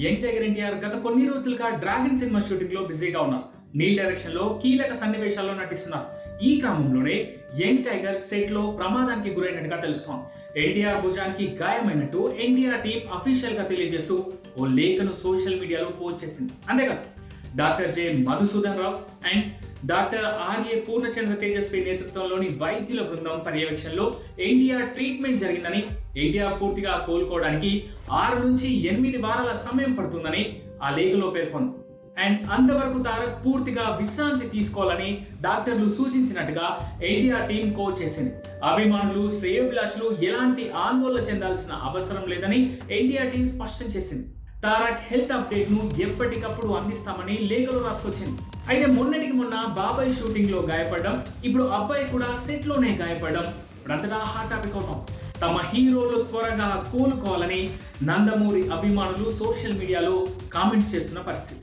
Young tiger NTR గత కొన్ని రోజులుగా డ్రాగన్ సినిమా షూటింగ్ లో బిజీగా ఉన్నారు. నీల్ డైరెక్షన్ లో కీలక సన్నివేశాల్లో నటిస్తున్నారు. ఈ క్రమంలోనే యంగ్ టైగర్ సెట్ లో ప్రమాదానికి గురైనట్టుగా తెలుస్తోంది. ఎన్టీఆర్ భుజానికి గాయమైనట్టు ఎన్టీఆర్ టీం అఫీషియల్ గా తెలియజేస్తూ ఓ లేఖను సోషల్ మీడియాలో పోస్ట్ చేసింది. అంతేకాదు doctor J Madhusudan Rao and doctor R A Purnachandra Tejaswi నేతృత్వంలోని వైద్యుల బృందం పర్యవేక్షణలో ఎన్టీఆర్ ట్రీట్మెంట్ జరిగిందని, ఎన్టీఆర్ పూర్తిగా కోలుకోవడానికి 6 నుంచి 8 వారాల సమయం పడుతుందని ఆ లేఖలో పేర్కొంది. అండ్ అంతవరకు తారక్ పూర్తిగా విశ్రాంతి తీసుకోవాలని డాక్టర్లు సూచించినట్టుగా ఎన్టీఆర్ టీం కోచ్ చేసింది. అభిమానులు, శ్రేయోభిలాషులు ఎలాంటి ఆందోళన చెందాల్సిన అవసరం లేదని ఎన్టీఆర్ టీం స్పష్టం చేసింది. తారక్ హెల్త్ అప్డేట్ ను ఎప్పటికప్పుడు అందిస్తామని లేఖలో రాసుకొచ్చింది. అయితే మొన్నటికి మొన్న బాబాయ్ షూటింగ్ లో గాయపడడం, ఇప్పుడు అబ్బాయి కూడా సెట్ లోనే గాయపడడం ఇప్పుడంతటా హాట్ టాపిక్ అవుతాం. తమ హీరోలు త్వరగా కోలుకోవాలని నందమూరి అభిమానులు సోషల్ మీడియాలో కామెంట్స్ చేస్తున్న పరిస్థితి.